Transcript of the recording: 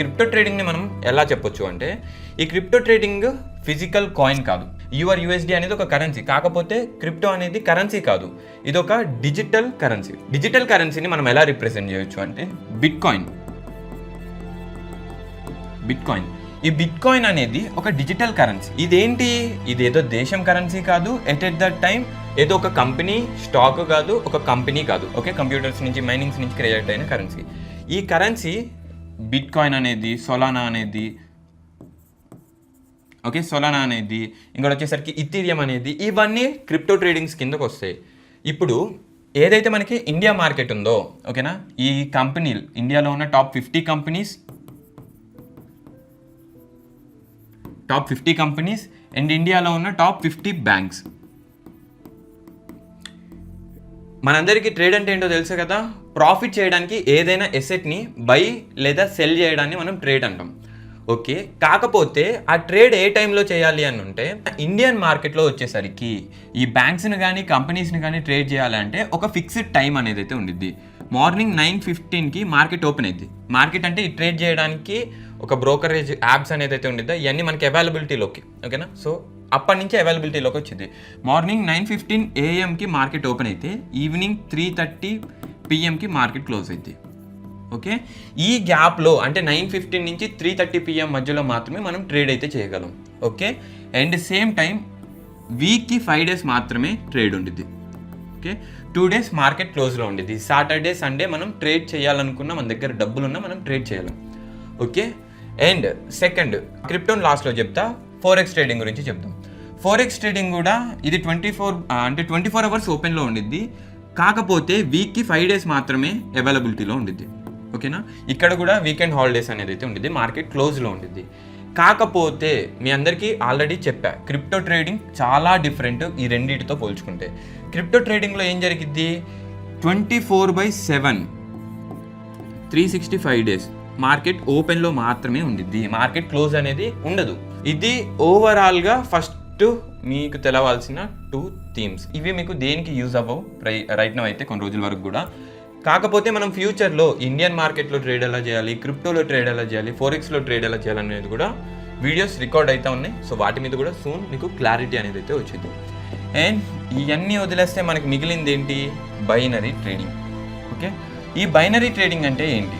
Crypto ట్రేడింగ్ని మనం ఎలా చెప్పొచ్చు అంటే, ఈ క్రిప్టో ట్రేడింగ్ ఫిజికల్ కాయిన్ కాదు. యూఎస్డి అనేది ఒక కరెన్సీ, కాకపోతే క్రిప్టో అనేది కరెన్సీ కాదు, ఇది ఒక డిజిటల్ కరెన్సీ. డిజిటల్ కరెన్సీని మనం ఎలా రిప్రజెంట్ చేయొచ్చు అంటే బిట్కాయిన్. ఈ బిట్కాయిన్ అనేది ఒక డిజిటల్ కరెన్సీ. ఇదేంటి, ఇదేదో దేశం కరెన్సీ కాదు, ఎట్ ద టైం ఏదో ఒక కంపెనీ స్టాక్ కాదు, ఒక కంపెనీ కాదు. ఓకే, కంప్యూటర్స్ నుంచి మైనింగ్స్ నుంచి క్రియేట్ అయిన కరెన్సీ. ఈ కరెన్సీ బిట్కాయిన్ అనేది, సొలానా అనేది, ఓకే, సొలానా అనేది, ఇంకోటి వచ్చేసరికి ఇథీరియం అనేది, ఇవన్నీ క్రిప్టో ట్రేడింగ్స్ కిందకు వస్తాయి. ఇప్పుడు ఏదైతే మనకి ఇండియా మార్కెట్ ఉందో, ఓకేనా, ఈ కంపెనీలు ఇండియాలో ఉన్న టాప్ 50 కంపెనీస్ అండ్ ఇండియాలో ఉన్న టాప్ 50 బ్యాంక్స్. మనందరికీ ట్రేడ్ అంటే ఏంటో తెలుసు కదా, ప్రాఫిట్ చేయడానికి ఏదైనా ఎసెట్ని బై లేదా సెల్ చేయడాన్ని మనం ట్రేడ్ అంటాం. ఓకే, కాకపోతే ఆ ట్రేడ్ ఏ టైంలో చేయాలి అని ఉంటే, ఇండియన్ మార్కెట్లో వచ్చేసరికి ఈ బ్యాంక్స్ని కానీ కంపెనీస్ని కానీ ట్రేడ్ చేయాలంటే ఒక ఫిక్స్డ్ టైం అనేది అయితే ఉండిద్ది. మార్నింగ్ 9:15కి మార్కెట్ ఓపెన్ అయింది. మార్కెట్ అంటే ఈ ట్రేడ్ చేయడానికి ఒక బ్రోకరేజ్ యాప్స్ అనేది అయితే ఉండిద్దా, ఇవన్నీ మనకి అవైలబిలిటీలోకి, ఓకేనా. సో అప్పటి నుంచి అవైలబిలిటీలోకి వచ్చింది. మార్నింగ్ 9:15 AM మార్కెట్ ఓపెన్ అయితే ఈవినింగ్ 3:30 PM మార్కెట్ క్లోజ్ అవుతుంది. ఓకే, ఈ గ్యాప్లో అంటే 9:15 నుంచి 3:30 PM మధ్యలో మాత్రమే మనం ట్రేడ్ అయితే చేయగలం. ఓకే, అండ్ సేమ్ టైం వీక్కి 5 days మాత్రమే ట్రేడ్ ఉండిద్ది. ఓకే, 2 days మార్కెట్ క్లోజ్లో ఉండిద్ది. సాటర్డే సండే మనం ట్రేడ్ చేయాలనుకున్నా, మన దగ్గర డబ్బులు ఉన్నా మనం ట్రేడ్ చేయలేం. ఓకే, అండ్ సెకండ్ క్రిప్టోన్ లాస్ట్లో చెప్తా, ఫోరెక్స్ ట్రేడింగ్ గురించి చెప్తాం. ఫోరెక్స్ ట్రేడింగ్ కూడా ఇది 24 hours ఓపెన్లో ఉండిద్ది, కాకపోతే వీక్కి 5 days మాత్రమే అవైలబిలిటీలో ఉండిద్ది. ఓకేనా, ఇక్కడ కూడా వీకెండ్ హాలిడేస్ అనేది అయితే ఉండిద్ది, మార్కెట్ క్లోజ్లో ఉండిద్ది. కాకపోతే మీ అందరికీ ఆల్రెడీ చెప్పా, క్రిప్టో ట్రేడింగ్ చాలా డిఫరెంట్ ఈ రెండింటితో పోల్చుకుంటే. క్రిప్టో ట్రేడింగ్లో ఏం జరిగిద్ది, 24/7 365 days మార్కెట్ ఓపెన్లో మాత్రమే ఉండిద్ది, మార్కెట్ క్లోజ్ అనేది ఉండదు. ఇది ఓవరాల్గా ఫస్ట్ మీకు తెలవాల్సిన 2 థీమ్స్. ఇవి మీకు దేనికి యూజ్ అవ్వవు రైట్ నౌ అయితే, కొన్ని రోజుల వరకు కూడా. కాకపోతే మనం ఫ్యూచర్లో ఇండియన్ మార్కెట్లో ట్రేడ్ ఎలా చేయాలి, క్రిప్టోలో ట్రేడ్ ఎలా చేయాలి, ఫోరెక్స్లో ట్రేడ్ ఎలా చేయాలి అనేది కూడా వీడియోస్ రికార్డ్ అవుతా ఉన్నాయి. సో వాటి మీద కూడా సూన్ మీకు క్లారిటీ అనేది అయితే వచ్చింది. అండ్ ఇవన్నీ వదిలేస్తే మనకి మిగిలింది ఏంటి, బైనరీ ట్రేడింగ్. ఓకే, ఈ బైనరీ ట్రేడింగ్ అంటే ఏంటి,